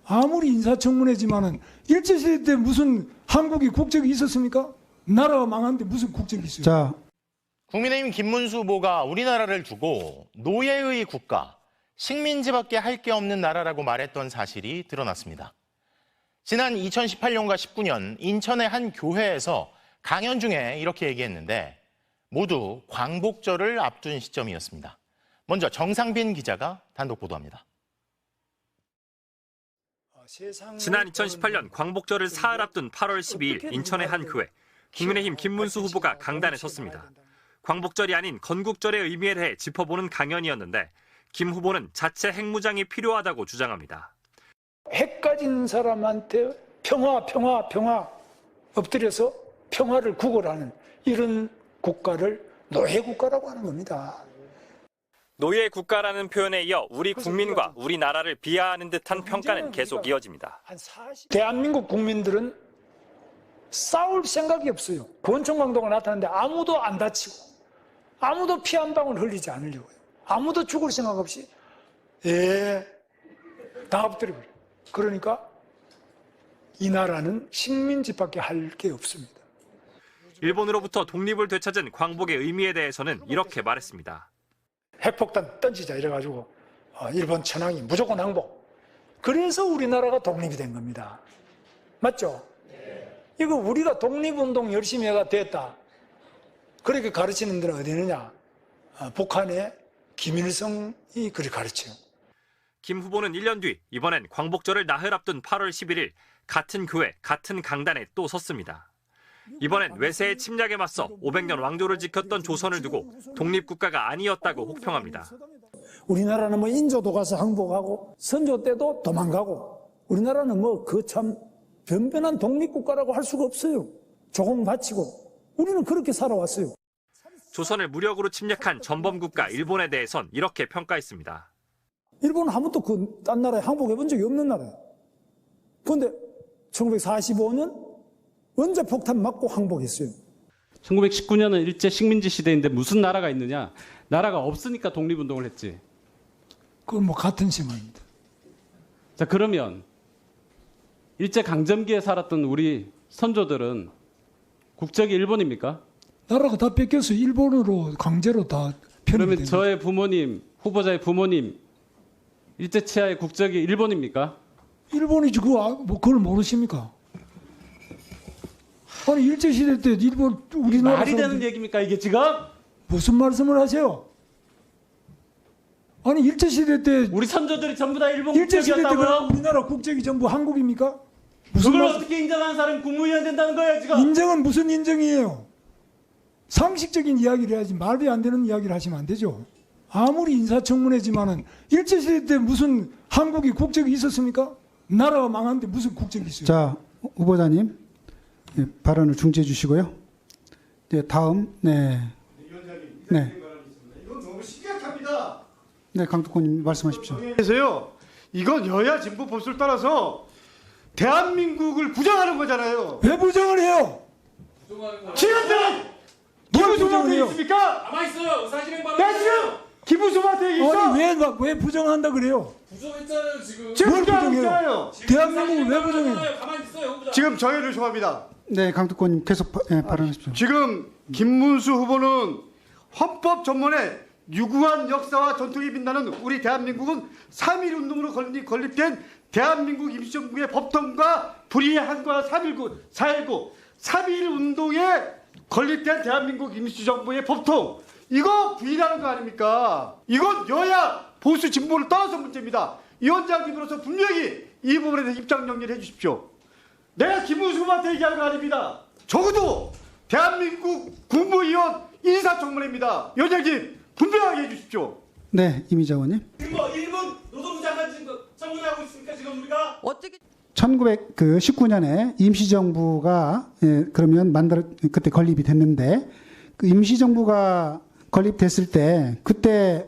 아무리 인사청문회지만은 일제시대 때 무슨 한국이 국적이 있었습니까? 나라가 망한데 무슨 국적이 있어요? 자, 국민의힘 김문수 후보가 우리나라를 두고 노예의 국가, 식민지밖에 할 게 없는 나라라고 말했던 사실이 드러났습니다. 지난 2018년과 19년 인천의 한 교회에서 강연 중에 이렇게 얘기했는데 모두 광복절을 앞둔 시점이었습니다. 먼저 정상빈 기자가 단독 보도합니다. 지난 2018년 광복절을 사흘 앞둔 8월 12일 인천의 한 교회, 국민의힘 김문수 후보가 강단에 섰습니다. 광복절이 아닌 건국절의 의미에 대해 짚어보는 강연이었는데 김 후보는 자체 핵무장이 필요하다고 주장합니다. 핵 가진 사람한테 평화 엎드려서 평화를 구걸하는 이런 국가를 노예 국가라고 하는 겁니다. 노예 국가라는 표현에 이어 우리 국민과 우리나라를 비하하는 듯한 평가는 계속 이어집니다. 대한민국 국민들은 싸울 생각이 없어요. 권총 강도가 나타났는데 아무도 안 다치고 아무도 피 한 방울 흘리지 않으려고요. 아무도 죽을 생각 없이 다 엎드려버려요. 그러니까 이 나라는 식민지밖에 할 게 없습니다. 일본으로부터 독립을 되찾은 광복의 의미에 대해서는 이렇게 말했습니다. 핵폭탄 던지자 이래가지고 일본 천황이 무조건 항복. 그래서 우리나라가 독립이 된 겁니다. 맞죠? 이거 우리가 독립운동 열심히 해가 됐다. 그렇게 가르치는 데는 어디 있느냐? 북한의 김일성이 그렇게 가르쳐요. 김 후보는 1년 뒤 이번엔 광복절을 나흘 앞둔 8월 11일 같은 교회, 같은 강단에 또 섰습니다. 이번엔 외세의 침략에 맞서 500년 왕조를 지켰던 조선을 두고 독립국가가 아니었다고 혹평합니다. 우리나라는 뭐 인조도 가서 항복하고 선조 때도 도망가고 우리나라는 뭐 그 참 변변한 독립국가라고 할 수가 없어요. 조공 바치고 우리는 그렇게 살아왔어요. 조선을 무력으로 침략한 전범국가 일본에 대해선 이렇게 평가했습니다. 일본은 한 번도 그 딴 나라에 항복해 본 적이 없는 나라예요. 그런데 1945년 원자 폭탄 맞고 항복했어요. 1919년은 일제 식민지 시대인데 무슨 나라가 있느냐? 나라가 없으니까 독립운동을 했지. 그건 뭐 같은 생각입니다. 자, 그러면 일제 강점기에 살았던 우리 선조들은 국적이 일본입니까? 나라가 다 뺏겨서 일본으로 강제로 다 편입이 그러면 된 저의 부모님, 후보자의 부모님 일제 치하의 국적이 일본입니까? 일본이지 그걸 모르십니까? 아니 일제시대 때 일본 우리나라 말이 되는 사람들 얘기입니까 이게 지금? 무슨 말씀을 하세요? 아니 일제시대 때 우리 선조들이 전부 다 일본 일제시대 때 국적이었다고요? 우리나라 국적이 전부 한국입니까? 무슨 그걸 말 어떻게 인정하는 사람이 국무위원 된다는 거예요 지금? 인정은 무슨 인정이에요? 상식적인 이야기를 해야지 말이 안 되는 이야기를 하시면 안 되죠. 아무리 인사청문회지만은 일제시대 때 무슨 한국이 국적이 있었습니까? 나라가 망한데 무슨 국적이 있어요? 자, 후보자님, 네, 발언을 중지해 주시고요. 네, 다음, 네. 네. 이건 너무 심각합니다. 네, 강두권님 말씀하십시오. 그래서요, 이건 여야 진보 보수를 따라서 대한민국을 부정하는 거잖아요. 왜 부정을 해요? 지금들 뭘 기부수한테 부정을 해요? 있습니까? 가만 있어요. 사실행 나 지금 기부수한테 있어. 아니 왜 부정한다 그래요? 부정했잖아요 지금. 지금 뭘 부정하고 부정해요? 있잖아요. 대한민국을 왜 부정해요? 가만히 있어요, 후보자. 지금 저희를 조합니다. 네, 강두권님 계속 발언하십시오. 지금 김문수 후보는 헌법 전문에 유구한 역사와 전통이 빛나는 우리 대한민국은 3.1운동으로 건립된 대한민국 임시정부의 법통과 불이한과 4.19 3.1운동에 건립된 대한민국 임시정부의 법통, 이거 부인하는 거 아닙니까? 이건 여야 보수 진보를 떠나서 문제입니다. 위원장님으로서 분명히 이 부분에 대해서 입장 정리를 해 주십시오. 내가 김문수 후보한테 얘기하는 거 아닙니다. 적어도 대한민국 국무위원 인사청문회입니다. 위원장님 분명하게 해 주십시오. 네, 이미자 의원님. 지금 뭐 일본 노동부 장관 지금 청문회하고 있습니까 지금 우리가? 어떻게 1919년에 임시정부가 그러면 그때 건립이 됐는데 그 임시정부가 건립됐을 때 그때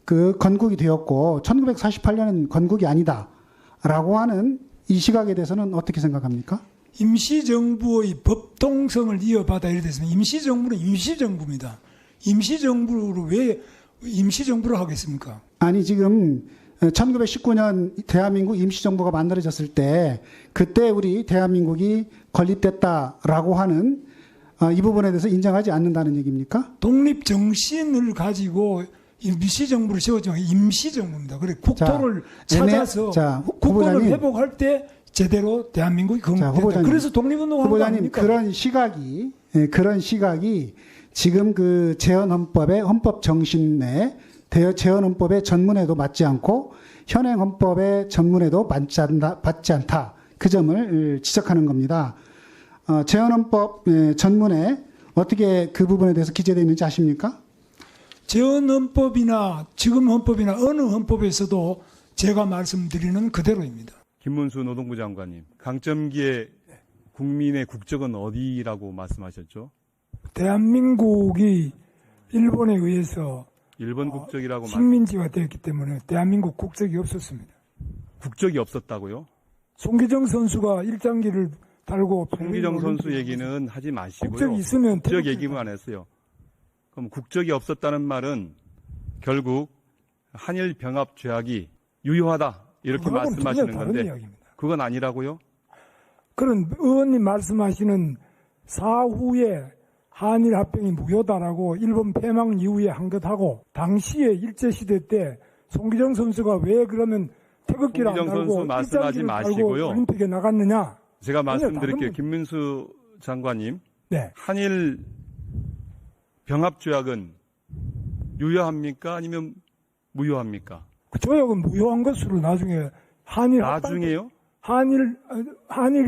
그 건국이 되었고 1948년은 건국이 아니다라고 하는 이 시각에 대해서는 어떻게 생각합니까? 임시정부의 법통성을 이어받아 이래 됐으면 임시정부는 임시정부입니다. 임시정부로 왜 임시정부를 하겠습니까? 아니 지금 1919년 대한민국 임시정부가 만들어졌을 때 그때 우리 대한민국이 건립됐다라고 하는 이 부분에 대해서 인정하지 않는다는 얘기입니까? 독립 정신을 가지고 임시정부를 세웠지만 임시정부입니다. 그래 국토를 찾아서 국권을 후보자님, 회복할 때 제대로 대한민국이 건국됐다. 그래서 독립운동을 한 거 후보자님, 아닙니까? 그런 시각이 지금 그 재헌헌법의 헌법 정신 내 재헌헌법의 전문에도 맞지 않고 현행 헌법의 전문에도 맞지 않다. 그 점을 지적하는 겁니다. 재헌헌법 전문에 어떻게 그 부분에 대해서 기재되어 있는지 아십니까? 재헌헌법이나 지금 헌법이나 어느 헌법에서도 제가 말씀드리는 그대로입니다. 김문수 노동부 장관님, 강점기에 국민의 국적은 어디라고 말씀하셨죠? 대한민국이 일본에 의해서 일본 국적이라고 식민지가 되었기 때문에 대한민국 국적이 없었습니다. 국적이 없었다고요? 송기정 선수가 일장기를 달고 송기정 선수 얘기는 하지 마시고요. 국적이 있으면 국적 얘기만 안 했어요. 그럼 국적이 없었다는 말은 결국 한일 병합 조약이 유효하다 이렇게 말씀하시는 건데 그건 아니라고요? 그런 의원님 말씀하시는 사후에 한일 합병이 무효다라고 일본 패망 이후에 한 것하고 당시에 일제시대 때 송기정 선수가 왜 그러면 태극기를 안 송기정 달고 선수 말씀하지 일장기를 달고 마시고요. 올림픽에 나갔느냐? 제가 말씀드릴게요. 다른 김문수 장관님, 네. 한일 병합 조약은 유효합니까? 아니면 무효합니까? 그 조약은 무효한 것으로 나중에 나중에요? 한일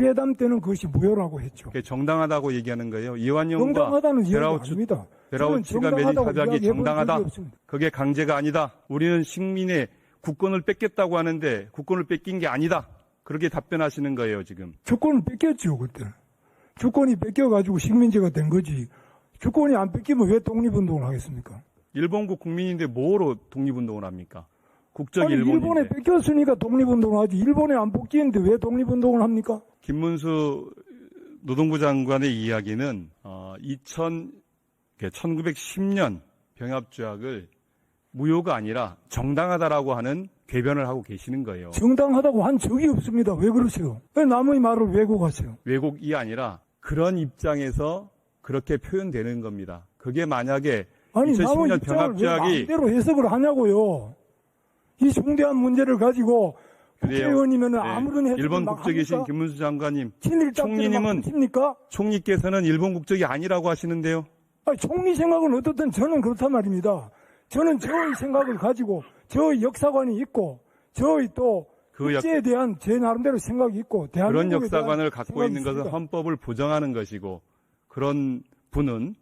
회담 때는 그것이 무효라고 했죠. 그게 정당하다고 얘기하는 거예요. 이완용과 정당하다는 이야기가 아닙니다. 베라우츠가 맺은 협약이 정당하다. 그게 강제가 아니다. 우리는 식민의 국권을 뺏겠다고 하는데 국권을 뺏긴 게 아니다. 그렇게 답변하시는 거예요, 지금. 주권을 뺏겼죠, 그때. 주권이 뺏겨가지고 식민지가 된 거지. 주권이 안 뺏기면 왜 독립운동을 하겠습니까? 일본국 국민인데 뭐로 독립운동을 합니까? 국적 아니, 일본인데. 일본에 뺏겼으니까 독립운동을 하지. 일본에 안 뺏기는데 왜 독립운동을 합니까? 김문수 노동부 장관의 이야기는 1910년 병합조약을 무효가 아니라 정당하다라고 하는 궤변을 하고 계시는 거예요. 정당하다고 한 적이 없습니다. 왜 그러세요? 왜 남의 말을 왜곡하세요? 왜곡이 아니라 그런 입장에서 그렇게 표현되는 겁니다. 그게 만약에 아니, 2010년 남의 입장을 왜 병합조약이 마음대로 해석을 하냐고요. 이 중대한 문제를 가지고 국회의원이면 네. 아무런 해석을 일본 막 국적이신 합니까? 김문수 장관님, 총리님은 총리께서는 일본 국적이 아니라고 하시는데요. 아니, 총리 생각은 어떻든 저는 그렇단 말입니다. 저는 저의 생각을 가지고 저의 역사관이 있고 저의 또 국제에 대한 제 나름대로 생각이 있고 그런 대한민국에 역사관을 대한 갖고 있는 생각이 것은 있습니다. 헌법을 보장하는 것이고 그런 분은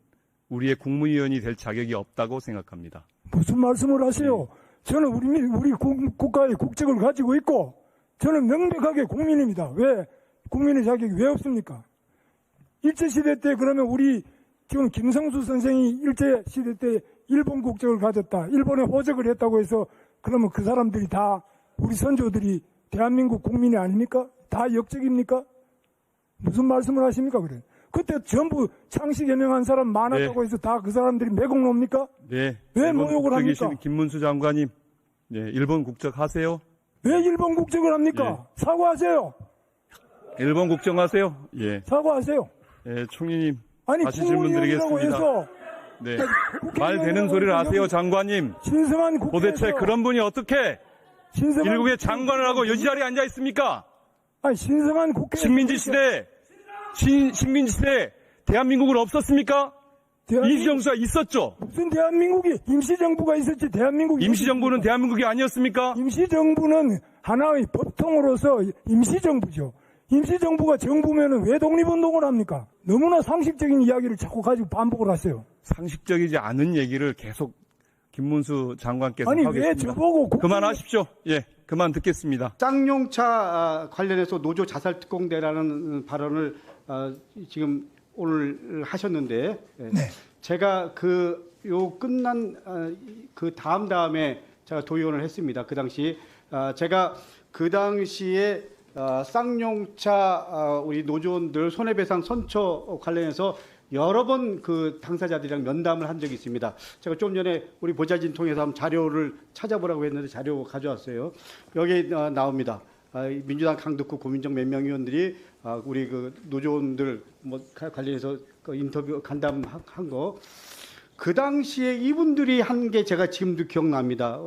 우리의 국무위원이 될 자격이 없다고 생각합니다. 무슨 말씀을 하세요? 저는 우리 국가의 국적을 가지고 있고 저는 명백하게 국민입니다. 왜 국민의 자격이 왜 없습니까? 일제시대 때 그러면 우리 지금 김성수 선생이 일제시대 때 일본 국적을 가졌다. 일본에 호적을 했다고 해서 그러면 그 사람들이 다 우리 선조들이 대한민국 국민이 아닙니까? 다 역적입니까? 무슨 말씀을 하십니까? 그래. 그때 전부 창씨 개명한 사람 많았다고 해서 다 그 사람들이 매국 놉니까? 네. 왜 모욕을 합니까? 김문수 장관님, 네, 일본 국적 하세요? 왜 일본 국적을 합니까? 사과하세요. 일본 국적 하세요? 예. 사과하세요. 예, 총리님. 아니, 다시 질문 국무위원이라고 드리겠습니다. 해서 네. 말 되는 소리를 하세요, 장관님. 신성한 국회에서 도대체 그런 분이 어떻게 일국의 장관을 하고 이 자리에 앉아 있습니까? 아니, 신성한 국회 식민지 시대, 식민지 시대 대한민국은 없었습니까? 임시정부가 있었죠. 무슨 대한민국이 임시정부가 있었지 대한민국이 임시정부는 대한민국이 아니었습니까? 임시정부는 하나의 법통으로서 임시정부죠. 임시정부가 정부면은 왜 독립운동을 합니까? 너무나 상식적인 이야기를 자꾸 가지고 반복을 하세요. 상식적이지 않은 얘기를 계속 김문수 장관께서 아니, 하고 왜 계십니다. 저보고 그만하십시오. 예, 그만 듣겠습니다. 쌍용차 관련해서 노조 자살 특공대라는 발언을 지금 오늘 하셨는데 네. 제가 요 끝난 그 다음에 제가 도의원을 했습니다. 그 당시 제가 그 당시에 쌍용차 우리 노조원들 손해배상 선처 관련해서 여러 번 그 당사자들이랑 면담을 한 적이 있습니다. 제가 좀 전에 우리 보좌진 통해서 한번 자료를 찾아보라고 했는데 자료 가져왔어요. 여기 나옵니다. 민주당 강덕구 고민정 몇 명 의원들이 우리 그 노조원들 뭐 관련해서 그 인터뷰 간담한 거. 그 당시에 이분들이 한 게 제가 지금도 기억납니다.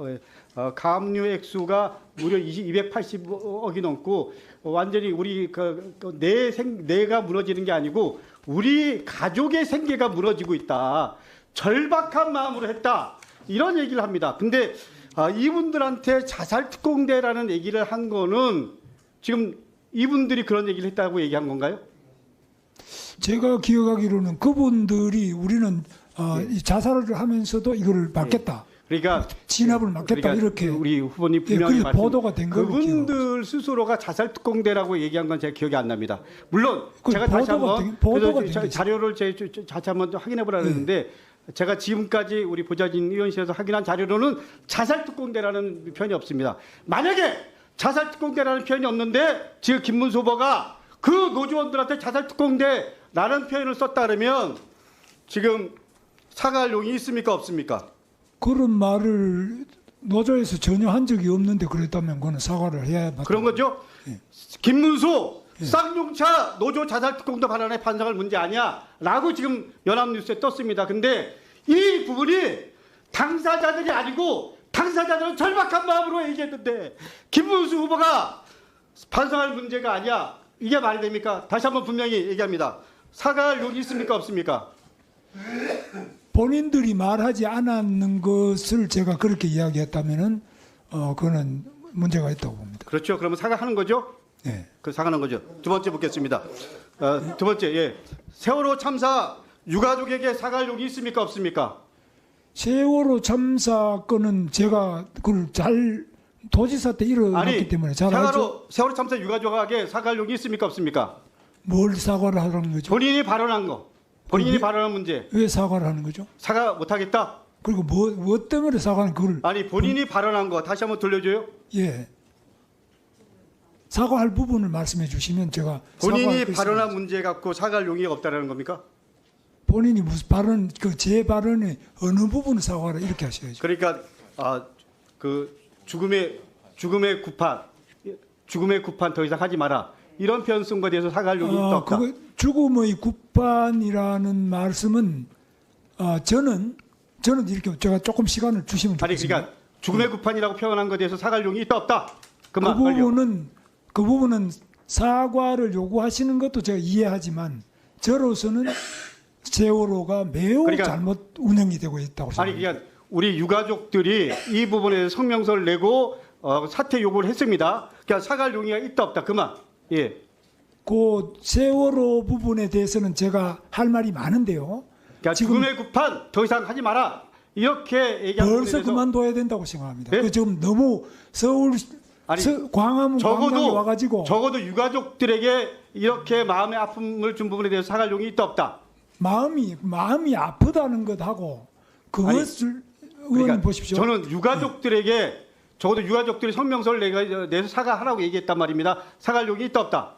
가압류 액수가 무려 280억이 넘고 완전히 우리 내가 무너지는 게 아니고 우리 가족의 생계가 무너지고 있다. 절박한 마음으로 했다. 이런 얘기를 합니다. 근데 이분들한테 자살특공대라는 얘기를 한 거는 지금 이분들이 그런 얘기를 했다고 얘기한 건가요? 제가 기억하기로는 그분들이 우리는 이 자살을 하면서도 이걸 막겠다. 그러니까 진압을 막겠다. 그러니까 이렇게 우리 후보님 분명히 그게 보도가 된 걸로 그분들 스스로가 자살특공대라고 얘기한 건 제가 기억이 안 납니다. 물론 그 제가 다시 보도가 한번 보도가 그래서 된 자료를 다시 한번 확인해 보라 그랬는데 제가 지금까지 우리 보좌진 의원실에서 확인한 자료로는 자살특공대라는 표현이 없습니다. 만약에 자살특공대라는 표현이 없는데 지금 김문수 후보가 그 노조원들한테 자살특공대라는 표현을 썼다 그러면 지금 사과할 용이 있습니까 없습니까? 그런 말을 노조에서 전혀 한 적이 없는데 그랬다면 그거는 사과를 해야 맞다. 그런 거죠? 김문수 쌍용차 노조 자살특공대 발언의 반성할 문제 아니야 라고 지금 연합뉴스에 떴습니다. 근데 이 부분이 당사자들이 아니고 당사자들은 절박한 마음으로 얘기했는데 김문수 후보가 반성할 문제가 아니야. 이게 말이 됩니까? 다시 한번 분명히 얘기합니다. 사과할 용이 있습니까 없습니까? 본인들이 말하지 않았는 것을 제가 그렇게 이야기했다면은 그거는 문제가 있다고 봅니다. 그렇죠. 그러면 사과하는 거죠? 네. 그 사과하는 거죠. 두 번째 묻겠습니다. 두 번째, 세월호 참사 유가족에게 사과할 용이 있습니까 없습니까? 세월호 참사 건은 제가 그걸 잘 도지사 때 일어났기 때문에 잘 알죠. 세월호 참사 유가족에게 사과할 용이 있습니까 없습니까? 뭘 사과를 하라는 거죠? 본인이 발언한 거. 본인이 발언한 문제. 왜 사과를 하는 거죠? 사과 못하겠다? 그리고 뭐 때문에 사과는 그걸 아니 본인이 발언한 거 다시 한번 들려줘요. 예. 사과할 부분을 말씀해 주시면 제가 본인이 사과할 발언한 문제 갖고 사과할 용의가 없다라는 겁니까? 본인이 무슨 발언 제 발언의 어느 부분을 사과를 이렇게 하셔야죠. 그러니까 그 죽음의 구판 더 이상 하지 마라. 이런 표현 쓴 거에 대해서 사과할 용이 있다 없다. 죽음의 구판이라는 말씀은 저는 이렇게 제가 조금 시간을 주시면 아니 좋겠습니다. 그러니까 죽음의 구판이라고 표현한 것에 대해서 사과할 용이 있다 없다. 그 부분은 사과를 요구하시는 것도 제가 이해하지만 저로서는 세월호가 매우 잘못 운영이 되고 있다고 생각합니다. 아니 그러니까 우리 유가족들이 이 부분에 대해서 성명서를 내고 사퇴 요구를 했습니다. 그러니까 사과할 용의가 있다 없다 그만. 예. 그 세월호 부분에 대해서는 제가 할 말이 많은데요. 그러니까 죽음의 구판 더 이상 하지 마라. 이렇게 얘기한 부분에 벌써 대해서 그만둬야 된다고 생각합니다. 네? 그 지금 너무 광화문 광장에 와가지고 적어도 유가족들에게 이렇게 마음의 아픔을 준 부분에 대해서 사과할 용이 있다 없다. 마음이 아프다는 것하고 그것을 의원님 그러니까 보십시오. 저는 유가족들에게 적어도 유가족들이 성명서를 내서 사과하라고 얘기했단 말입니다. 사과할 용이 있다 없다.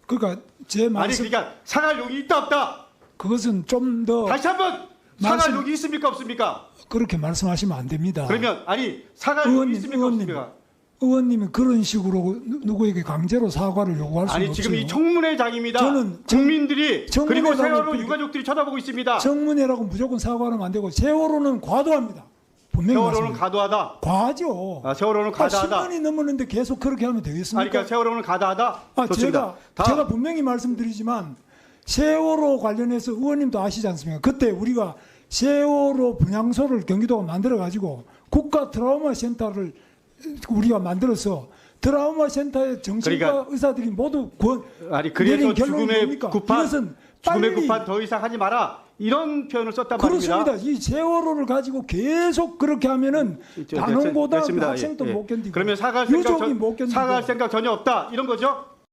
그러니까 제 말씀 그러니까 사과할 용이 있다 없다. 그것은 좀 더 다시 한번 사과할 용이 있습니까 없습니까? 그렇게 말씀하시면 안 됩니다. 그러면 사과할 용이 있습니까 없습니까? 의원님이 그런 식으로 누구에게 강제로 사과를 요구할 수는 없어요. 지금 이 청문회장입니다. 국민들이 그리고 세월호 유가족들이 쳐다보고 있습니다. 청문회라고 무조건 사과하면 안 되고 세월호는 과도합니다. 분명히 세월호는 말씀드립니다. 과도하다. 과죠. 세월호는 과다하다. 10년이 넘었는데 계속 그렇게 하면 되겠습니까? 그러니까 세월호는 과다하다. 좋습니다. 제가 분명히 말씀드리지만 세월호 관련해서 의원님도 아시지 않습니까? 그때 우리가 세월호 분향소를 경기도가 만들어가지고 국가 트라우마 센터를 우리가 만들어서 트라우마 센터의 정신과 의사들이 모두 그래서 죽음의 구판 더 이상 하지 마라. 이런 표현을 썼단 그렇습니다. 말입니다. 이 세월호를 가지고 계속 그렇게 하면은 단원고등학교 학생도 못 견디고 그러면 사과할 생각 전혀 없다. 이런 거죠?